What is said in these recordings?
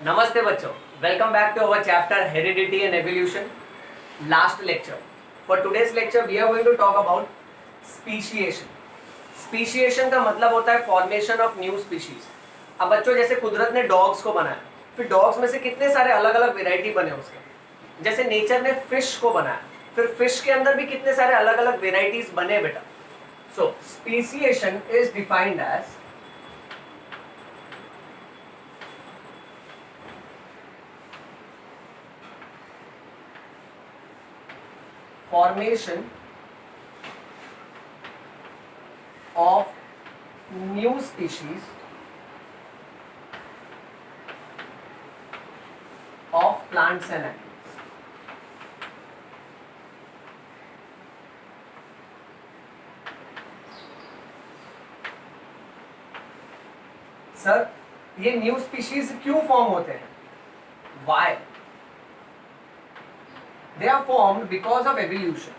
Namaste बच्चों, welcome back to our chapter Heredity and Evolution. Last lecture. For today's lecture we are going to talk about speciation. Speciation का मतलब होता है formation of new species. अब बच्चों जैसे कुदरत ने डॉग्स को बनाया, फिर डॉग्स में से कितने सारे अलग अलग वेराइटी बने उसके, जैसे नेचर ने फिश को बनाया, फिर फिश के अंदर भी कितने सारे अलग अलग वेराइटीज बने बेटा. So speciation is defined as formation of new species of plants and animals. Sir ये न्यू स्पीशीज क्यों फॉर्म होते हैं? Why? They are formed because of evolution.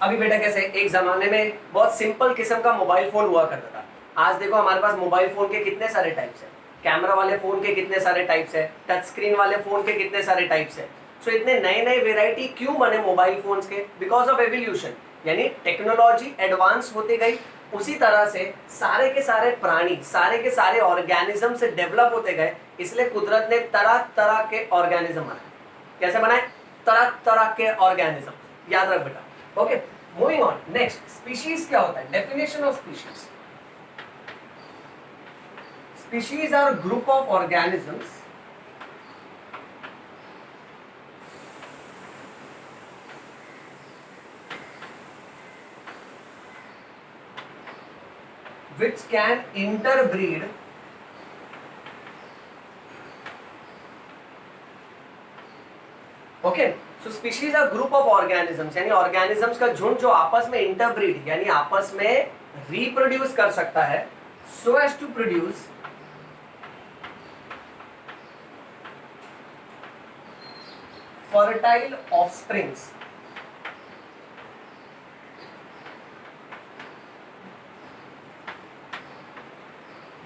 अभी बेटा कैसे एक जमाने में बहुत सिंपल किस्म का मोबाइल फोन हुआ करता था. आज देखो हमारे पास मोबाइल फोन के कितने सारे टाइप्स हैं, कैमरा वाले फोन के कितने सारे टाइप्स हैं, टच स्क्रीन वाले फोन के कितने सारे टाइप्स हैं. सो इतने नए नए वेराइटी क्यों बने मोबाइल फोन्स के? बिकॉज ऑफ एवोल्यूशन, यानी टेक्नोलॉजी एडवांस होती गई. उसी तरह से सारे के सारे प्राणी, सारे के सारे ऑर्गेनिज्म से डेवलप होते गए. इसलिए कुदरत ने तरह तरह के ऑर्गेनिज्म बनाए. कैसे बनाए? तरह तरह के ऑर्गेनिज्म. याद रख बेटा. Okay, moving on. Next, species क्या होता है? Definition of species. Species are group of organisms which can interbreed okay. So species are group of organisms, यानी ऑर्गेनिजम्स का झुंड जो आपस में इंटरब्रीड यानी आपस में रिप्रोड्यूस कर सकता है, so as to produce fertile offsprings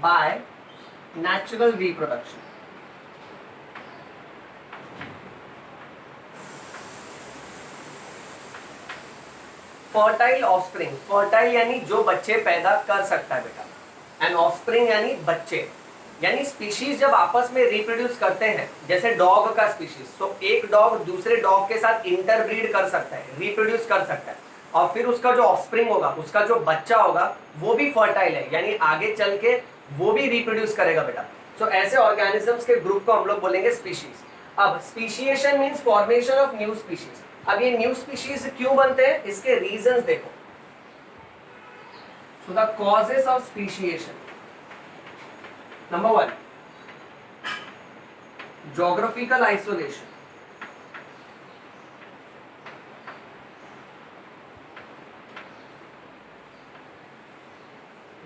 by natural reproduction. Fertile offspring, fertile यानी जो बच्चे पैदा कर सकता है बेटा, एंड ऑफस्प्रिंग यानी बच्चे. यानी स्पीशीज जब आपस में रिप्रोड्यूस करते हैं, जैसे डॉग का स्पीशीज, तो एक डॉग दूसरे डॉग के साथ इंटरब्रीड कर सकता है, रिप्रोड्यूस कर सकता है, और फिर उसका जो ऑफस्प्रिंग होगा, उसका जो बच्चा होगा, वो भी फर्टाइल है, यानी आगे चल के वो भी रिप्रोड्यूस करेगा बेटा. सो ऐसे ऑर्गेनिजम्स के ग्रुप को हम लोग बोलेंगे स्पीशीज. अब speciation means formation of new species. अब ये न्यू स्पीशीज क्यों बनते हैं, इसके रीजंस देखो. So the causes of speciation. Number 1, geographical isolation.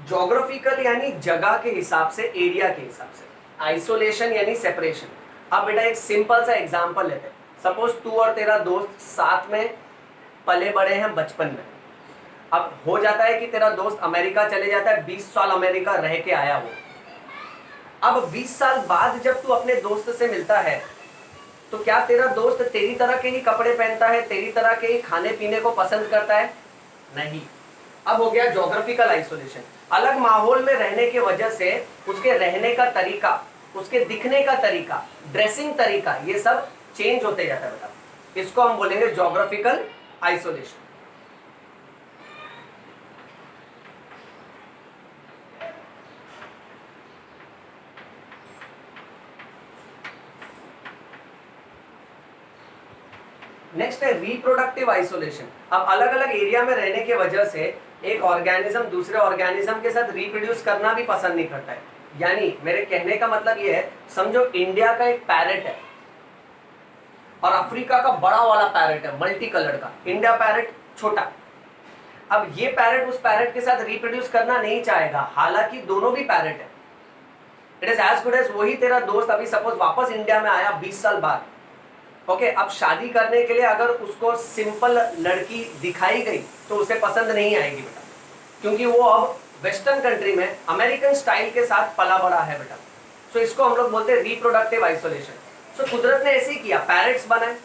Geographical यानी जगह के हिसाब से, एरिया के हिसाब से. आइसोलेशन यानी सेपरेशन. अब बेटा एक सिंपल सा एग्जांपल लेते हैं. सपोज तू और तेरा दोस्त साथ में पले बड़े हैं बचपन में. अब हो जाता है कि तेरा दोस्त अमेरिका चले जाता है, 20 साल अमेरिका रह के आया वो. अब 20 साल बाद जब तू अपने दोस्त से मिलता है, तो क्या तेरा दोस्त तेरी तरह के ही कपड़े पहनता है, तेरी तरह के ही खाने पीने को पसंद करता है? नहीं. अब हो गया ज्योग्राफिकल आइसोलेशन. अलग माहौल में रहने की वजह से उसके रहने का तरीका, उसके दिखने का तरीका, ड्रेसिंग तरीका, ये सब चेंज होते जाता है बेटा. इसको हम बोलेंगे ज्योग्राफिकल आइसोलेशन. नेक्स्ट है रिप्रोडक्टिव आइसोलेशन. अब अलग अलग एरिया में रहने की वजह से एक ऑर्गेनिज्म दूसरे ऑर्गेनिज्म के साथ रिप्रोड्यूस करना भी पसंद नहीं करता है. यानी मेरे कहने का मतलब ये है, समझो इंडिया का एक पैरेट है और अफ्रीका का बड़ा वाला पैरेट है, मल्टी कलर का. इंडिया पैरेट छोटा. अब ये पैरेट उस पैरेट के साथ रिप्रोड्यूस करना नहीं चाहेगा, हालांकि दोनों भी पैरेट है. It is as good as वही तेरा दोस्त अभी सपोज वापस इंडिया में आया 20 साल बाद, ओके, अब शादी करने के लिए अगर उसको सिंपल लड़की दिखाई गई तो उसे पसंद नहीं आएगी बेटा, क्योंकि वो अब वेस्टर्न कंट्री में अमेरिकन स्टाइल के साथ पला बड़ा है बेटा। सो इसको हम लोग बोलते हैं रिप्रोडक्टिव आइसोलेशन। सो कुदरत ने ऐसे ही किया, पैरेट्स बनाए,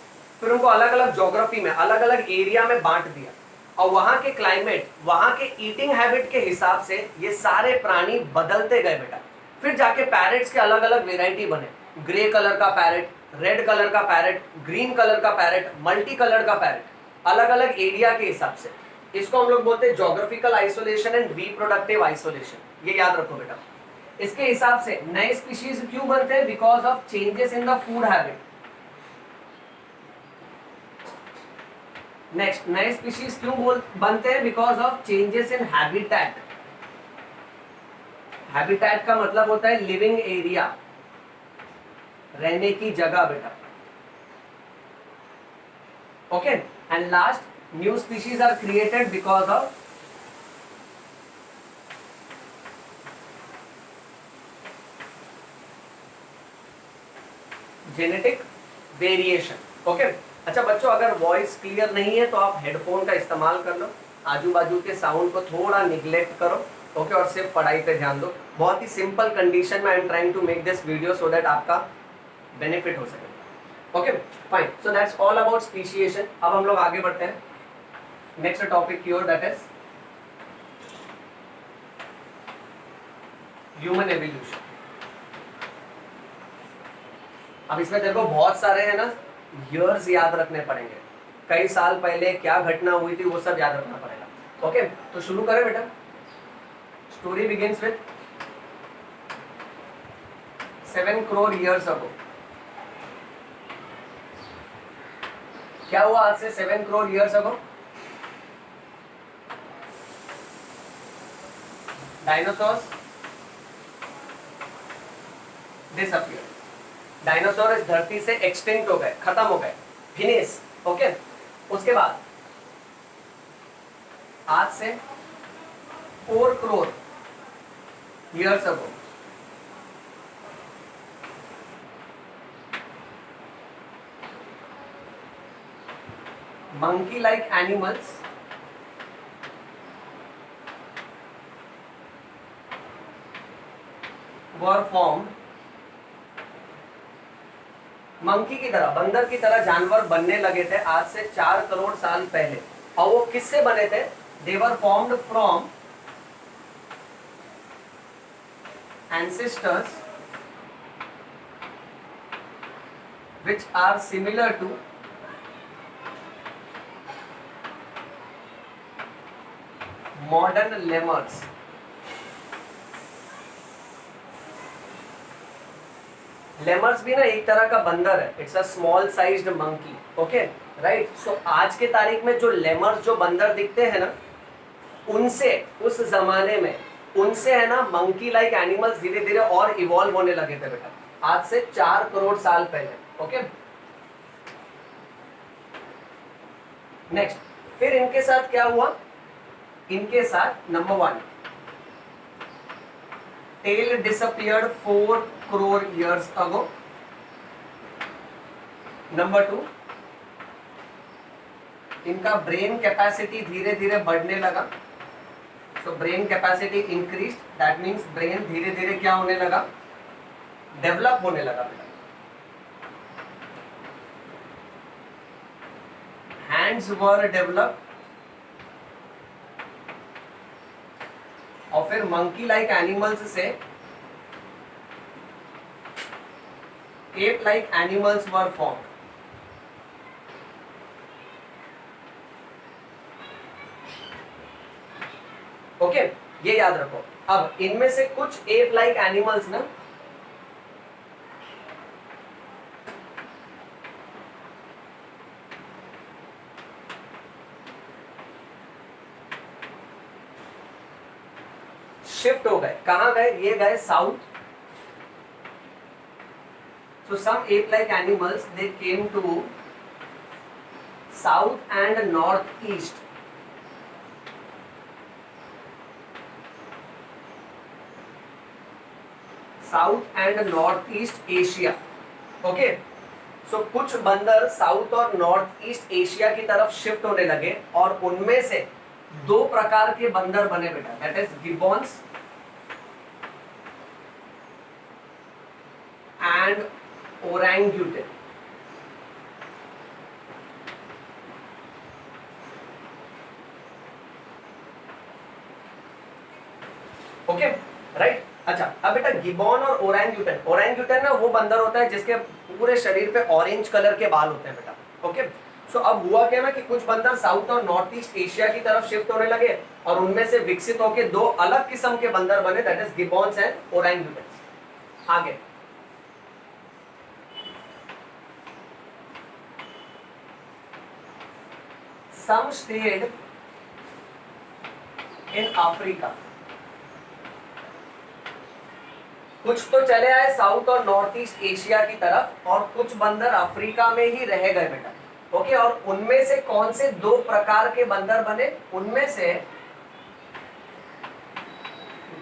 फिर उनको अलग अलग ज्योग्राफी में, अलग अलग एरिया में बांट दिया, और वहां के क्लाइमेट, वहां के ईटिंग हैबिट के हिसाब से ये सारे प्राणी बदलते गए बेटा। फिर जाके पैरेट्स के अलग अलग वेराइटी बने, ग्रे कलर का पैरेट, रेड कलर का पैरेट, ग्रीन कलर का पैरेट, मल्टी कलर का पैरेट, अलग अलग एरिया के हिसाब से। इसको हम लोग बोलते हैं geographical isolation and reproductive isolation, ये याद रखो बेटा। इसके हिसाब से नए स्पीशीज क्यों बनते हैं? Because of changes in the food habit. Next, नए स्पीशीज क्यों बनते हैं? Because of changes in habitat. Habitat का मतलब होता है लिविंग एरिया, रहने की जगह बेटा। Okay, and last, new species are created because of genetic variation. Okay, अच्छा बच्चों, अगर वॉइस क्लियर नहीं है तो आप हेडफोन का इस्तेमाल कर लो, आजू बाजू के साउंड को थोड़ा निग्लेक्ट करो। ओके, और सिर्फ पढ़ाई पे ध्यान दो। बहुत ही सिंपल कंडीशन में I am trying to make this video so that आपका बेनिफिट हो सके। Okay fine, so that's all about speciation. अब हम लोग आगे बढ़ते हैं नेक्स्ट टॉपिक की ओर, दैट इज ह्यूमन एवोल्यूशन। अब इसमें तेरे को बहुत सारे है ना ईयर्स याद रखने पड़ेंगे, कई साल पहले क्या घटना हुई थी वो सब याद रखना पड़ेगा। ओके, तो शुरू करें बेटा। Story begins with 7 crore years अगो। क्या हुआ आज से 7 करोड़ ईयर्स अगो? Dinosaurs disappear. डायनासोर इस धरती से एक्सटिंक्ट हो गए, खत्म हो गए, फिनिश। ओके, उसके बाद आज से 4 crore years ago monkey like animals were formed। Monkey की तरह, बंदर की तरह जानवर बनने लगे थे आज से 4 करोड़ साल पहले। और वो किससे बने थे? They were formed from ancestors which are similar to modern lemurs। Lemurs भी ना एक तरह का बंदर है, it's a small sized monkey. Okay right, so आज के तारीख में जो लेमर्स, जो बंदर दिखते हैं ना, उनसे उस जमाने में, उनसे है ना मंकी लाइक एनिमल्स धीरे धीरे और इवॉल्व होने लगे थे बेटा, आज से 4 करोड़ साल पहले। ओके, नेक्स्ट, फिर इनके साथ क्या हुआ? इनके साथ number 1, tail disappeared 4 crore years ago. Number 2, इनका ब्रेन कैपेसिटी धीरे धीरे बढ़ने लगा। So brain capacity increase, that means brain धीरे धीरे क्या होने लगा? डेवलप होने लगा बेटा। हैंड्स वर डेवलप, और फिर मंकी लाइक एनिमल्स से ape like animals were form. Okay, ये याद रखो। अब इनमें से कुछ एप लाइक एनिमल्स ना शिफ्ट हो गए। कहां गए? ये गए south. So some ape like animals they came to south and north east. South and north east Asia. Okay, so कुछ बंदर साउथ और नॉर्थ ईस्ट एशिया की तरफ शिफ्ट होने लगे और उनमें से दो प्रकार के बंदर बने बेटा, that is gibbons and orangutan. Okay right. अच्छा अब बेटा गिबॉन और ओरंगुटन, ओरंगुटन ना वो बंदर होता है जिसके पूरे शरीर पे ऑरेंज कलर के बाल होते हैं बेटा। ओके सो अब हुआ क्या ना कि कुछ बंदर साउथ और नॉर्थ ईस्ट एशिया की तरफ शिफ्ट होने लगे और उनमें से विकसित होकर दो अलग किस्म के बंदर बने, दैट इज गिबॉन्स एंड ओरंगुटन। आगे some stayed in Africa, कुछ तो चले आए साउथ और नॉर्थ ईस्ट एशिया की तरफ और कुछ बंदर अफ्रीका में ही रह गए बेटा। ओके और उनमें से कौन से दो प्रकार के बंदर बने, उनमें से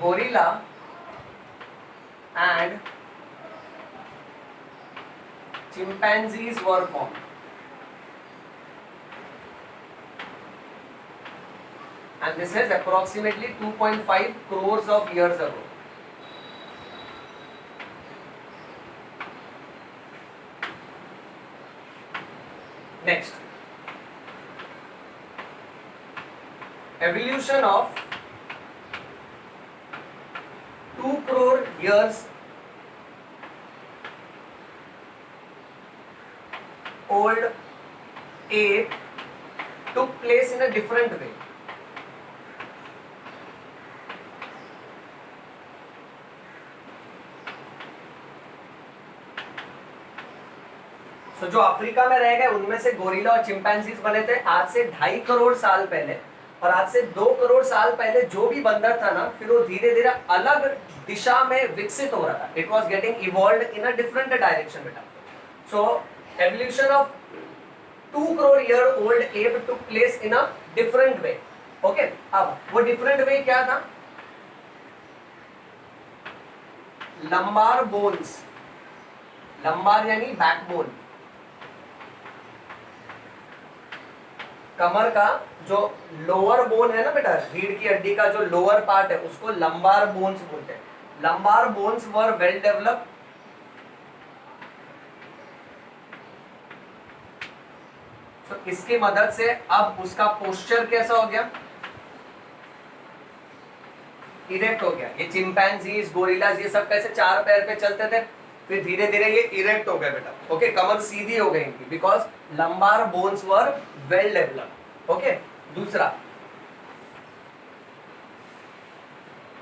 gorilla and chimpanzees were formed. And this is approximately 2.5 crores of years ago. Next, evolution of 2 crore years old ape took place in a different way. तो जो अफ्रीका में रह गए उनमें से गोरिल्ला और चिंपैंजीज बने थे आज से 2.5 करोड़ साल पहले, और आज से 2 करोड़ साल पहले जो भी बंदर था ना फिर वो धीरे धीरे अलग दिशा में विकसित हो रहा था। It was getting evolve in a different direction बेटा। So evolution of 2 crore year old ape took place in a different way. Okay अब वो डिफरेंट वे क्या था, लंबार बोन्स, लंबार यानी बैकबोन, कमर का जो लोअर बोन है ना बेटा, रीढ़ की हड्डी का जो लोअर पार्ट है उसको लंबार बोन्स बोलते हैं। Lumbar bones were well developed, तो इसकी मदद से अब उसका पोस्चर कैसा हो गया, इरेक्ट हो गया। ये चिंपैंजीज गोरिल्लाज ये सब कैसे 4 पैर पे चलते थे, फिर धीरे धीरे ये इरेक्ट हो गए बेटा। ओके कमर सीधी हो गई इनकी because lumbar bones were well developed. Okay दूसरा,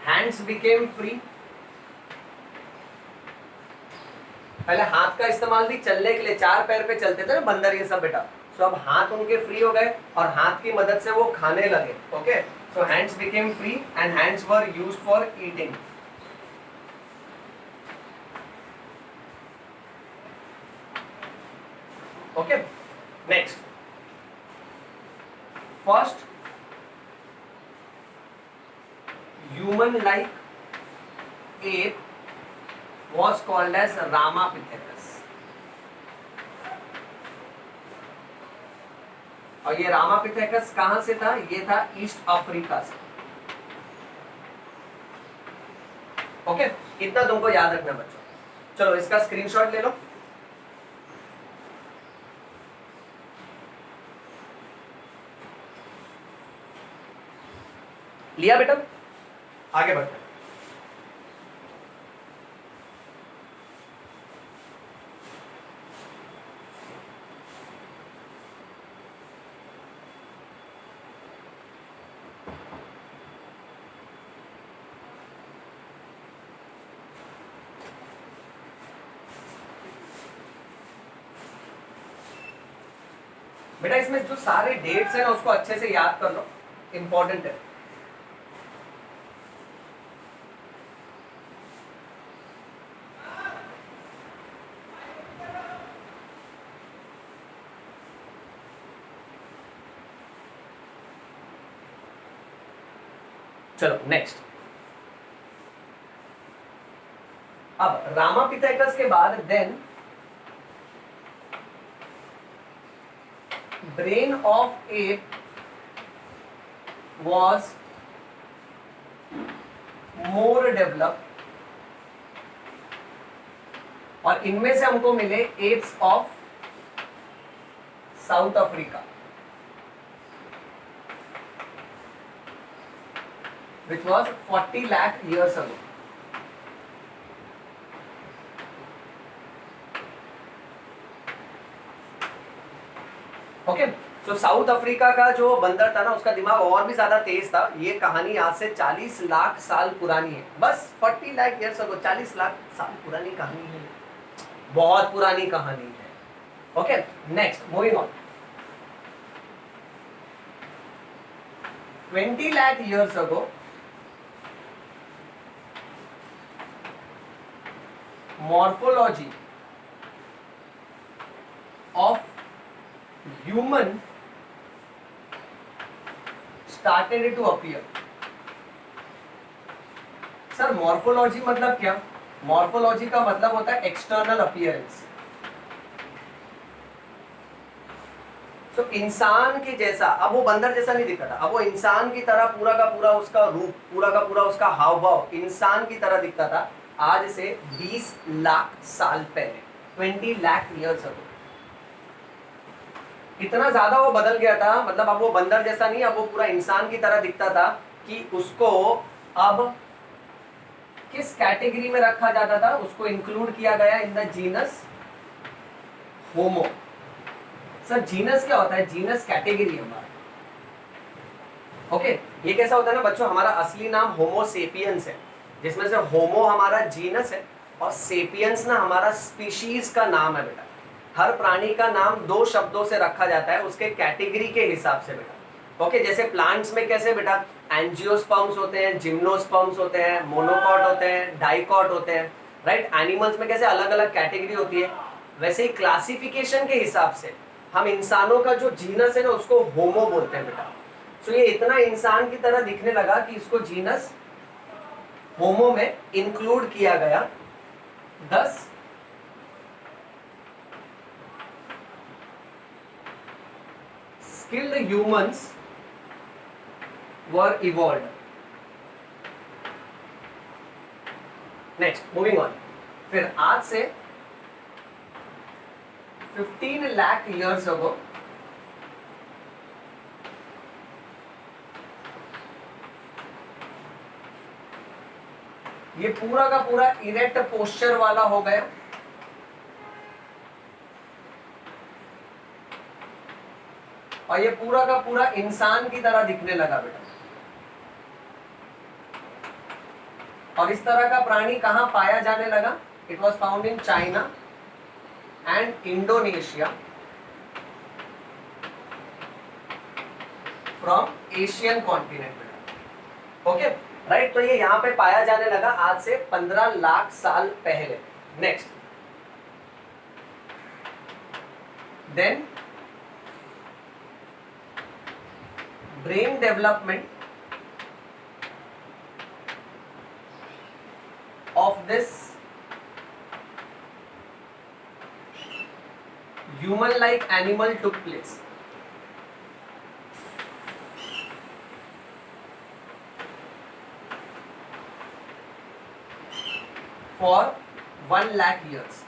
हैंड्स बिकेम फ्री, पहले हाथ का इस्तेमाल भी चलने के लिए 4 पैर पे चलते थे ना बंदर ये सब बेटा। सो अब हाथ उनके फ्री हो गए और हाथ की मदद से वो खाने लगे। Okay so hands became free and hands were used for eating. Okay next, first human like ape was called as Ramapithecus, और ये रामापिथेकस कहां से था, ये था ईस्ट अफ्रीका से। ओके इतना तुमको याद रखना बच्चों। चलो इसका स्क्रीनशॉट ले लो। लिया बेटा, आगे बढ़ते हैं। बेटा इसमें जो सारे डेट्स हैं ना उसको अच्छे से याद कर लो, इंपॉर्टेंट है। चलो नेक्स्ट, अब रामापिथेकस के बाद then brain of ape was more developed, और इनमें से हमको मिले apes of South Africa which was 40 lakh years ago. Okay, so South Africa का जो बंदर था ना, उसका दिमाग और भी ज्यादा तेज था। ये कहानी आज से 40 लाख साल पुरानी है, बस 40 लाख ईयर्स अगो, 40 लाख साल पुरानी कहानी है, बहुत पुरानी कहानी है। Okay, next moving on. 20 lakh years ago morphology of human started to appear. Sir morphology मतलब क्या? मॉर्फोलॉजी का मतलब होता है एक्सटर्नल अपीयरेंस। सो इंसान के जैसा, अब वो बंदर जैसा नहीं दिखता था, अब वो इंसान की तरह पूरा का पूरा उसका रूप, पूरा का पूरा उसका हाव भाव इंसान की तरह दिखता था आज से 20 लाख साल पहले, 20 लाख ईयर्स अगो। इतना ज्यादा वो बदल गया था, मतलब अब वो बंदर जैसा नहीं, अब वो पूरा इंसान की तरह दिखता था कि उसको अब किस कैटेगरी में रखा जाता था? उसको इंक्लूड किया गया in the genus homo. Sir genus क्या होता है? जीनस कैटेगरी हमारा। ओके, ये कैसा होता है ना बच्चों, हमारा असली नाम होमो सेपियंस है, जिसमें से होमो हमारा जीनस है और सेपियंस ना हमारा स्पीशीज का नाम है बेटा। हर प्राणी का नाम 2 शब्दों से रखा जाता है उसके कैटेगरी के हिसाब से बेटा। ओके, जैसे प्लांट्स में कैसे बेटा एंजियोस्पर्म्स होते हैं, जिम्नोस्पर्म्स होते हैं, मोनोकॉट होते हैं, डाइकॉट होते हैं, राइट। एनिमल्स में कैसे अलग अलग कैटेगरी होती है, वैसे ही क्लासिफिकेशन के हिसाब से हम इंसानों का जो जीनस है ना उसको होमो बोलते हैं बेटा। सो ये इतना इंसान की तरह दिखने लगा कि इसको जीनस होमो में इंक्लूड किया गया। 10 skilled humans were evolved. Next moving on. फिर आज से 15 लाख ईयर्स अगो ये पूरा का पूरा इरेक्ट पोस्चर वाला हो गया, और ये पूरा का पूरा इंसान की तरह दिखने लगा बेटा। और इस तरह का प्राणी कहां पाया जाने लगा? It was found in China and Indonesia from Asian continent. Okay right, तो ये यहां पे पाया जाने लगा आज से 15 लाख साल पहले। Next, then brain development of this human-like animal took place. For 1 lakh years.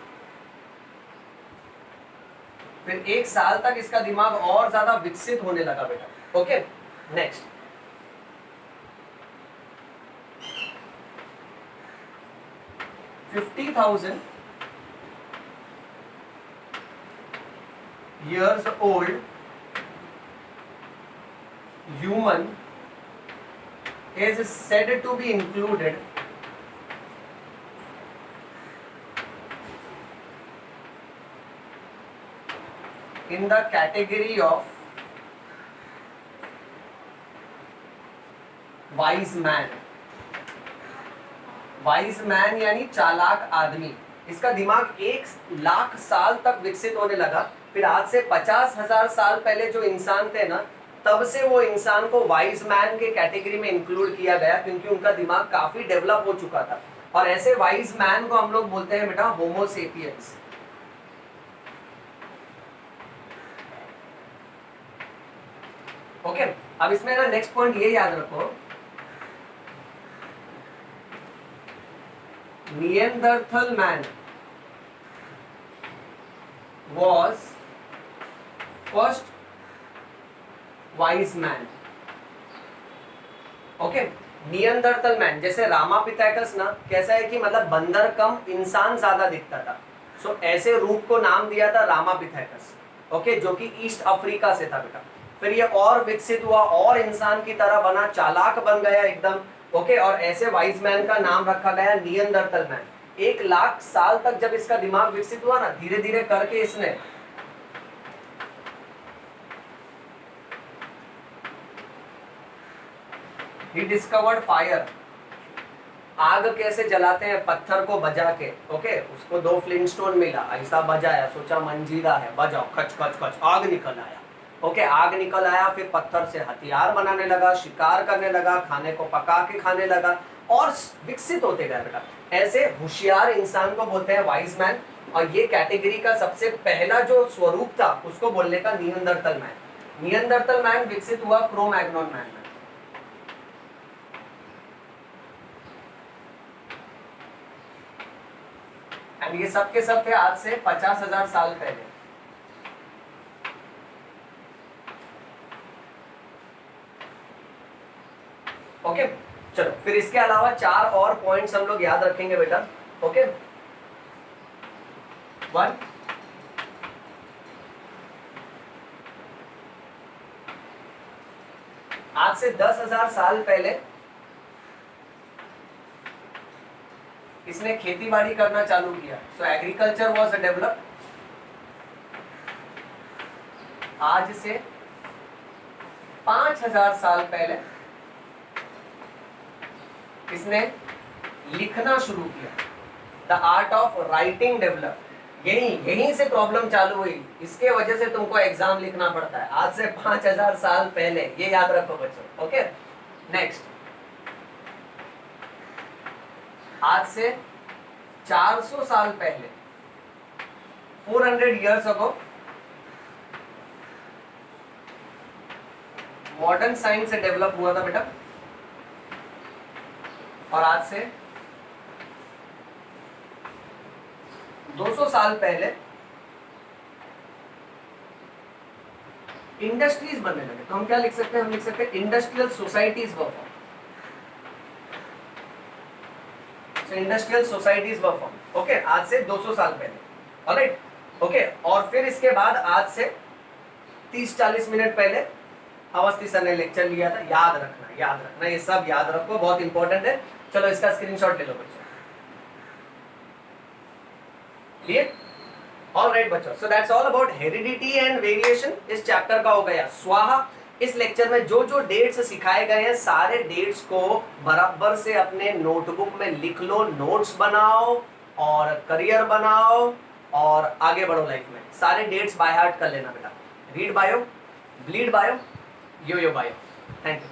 फिर 1 साल तक इसका दिमाग और ज्यादा विकसित होने लगा बेटा। Okay next, $50,000 years old human is said to be included in the category of wise man. Wise man यानी चालाक आदमी। इसका दिमाग 1 लाख साल तक विकसित होने लगा। फिर आज से 50,000 साल पहले जो इंसान थे ना, तब से वो इंसान को वाइज मैन के कैटेगरी में इंक्लूड किया गया, क्योंकि उनका दिमाग काफी डेवलप हो चुका था। और ऐसे वाइज मैन को हम लोग बोलते हैं बेटा होमो सेपियंस। ओके अब इसमें ना नेक्स्ट पॉइंट ये याद रखो, Neanderthal man was first wise man. Okay Neanderthal man, जैसे रामापिथेकस ना कैसा है कि मतलब बंदर कम इंसान ज्यादा दिखता था, सो ऐसे रूप को नाम दिया था रामापिथेकस, ओके जो कि ईस्ट अफ्रीका से था बेटा। फिर ये और विकसित हुआ और इंसान की तरह बना, चालाक बन गया एकदम, ओके और ऐसे वाइज मैन का नाम रखा गया नियंदरतल मैन। 1 लाख साल तक जब इसका दिमाग विकसित हुआ ना, धीरे धीरे करके इसने he discovered फायर, आग कैसे जलाते हैं पत्थर को बजा के, ओके उसको 2 फ्लिंटस्टोन मिला, ऐसा बजाया, सोचा मंजीरा है, बजाओ, खच खच खच, आग निकल आया, ओके आग निकल आया, फिर पत्थर से हथियार बनाने लगा, शिकार करने लगा, खाने को पका के खाने लगा और विकसित होते गए बेटा। ऐसे होशियार इंसान को बोलते हैं वाइज मैन, और ये कैटेगरी का सबसे पहला जो स्वरूप था उसको बोलने का नियंदरतल मैन। नियंदरतल मैन विकसित हुआ क्रो-मैग्नोन मैन में। एंड ये सब के सब थे आज से 50,000 साल पहले। ओके चलो फिर इसके अलावा 4 और पॉइंट्स हम लोग याद रखेंगे बेटा। ओके 1 आज से 10,000 साल पहले इसने खेती बाड़ी करना चालू किया, सो एग्रीकल्चर वॉज डेवलप। आज से 5,000 साल पहले इसने लिखना शुरू किया, the art of writing develop. यहीं से प्रॉब्लम चालू हुई, इसके वजह से तुमको एग्जाम लिखना पड़ता है। आज से 5,000 साल पहले, ये याद रखो बच्चों। ओके नेक्स्ट, आज से 400 साल पहले 400 years ago मॉडर्न साइंस से डेवलप हुआ था बेटा। और आज से 200 साल पहले इंडस्ट्रीज बनने लगे। तो हम क्या लिख सकते हैं, हम लिख सकते हैं इंडस्ट्रियल सोसाइटीज वर फॉर्म। सो इंडस्ट्रियल सोसाइटीज वर फॉर्म, ओके आज से 200 साल पहले। ऑलराइट ओके और फिर इसके बाद आज से 30-40 मिनट पहले अवस्थी सर ने लेक्चर लिया था। याद रखना ये सब याद रखो, बहुत इंपॉर्टेंट है। चलो इसका स्क्रीनशॉट ले लो बच्चों, लिए ऑलराइट बच्चों। सो that's all about heredity and variation, इस चैप्टर का हो गया स्वाहा। इस लेक्चर में जो जो डेट्स सिखाए गए हैं सारे डेट्स को बराबर से अपने नोटबुक में लिख लो, नोट्स बनाओ और करियर बनाओ और आगे बढ़ो लाइफ में। सारे डेट्स बाय हार्ट कर लेना बेटा। Read bio, bleed bio, yo bio. Thank you.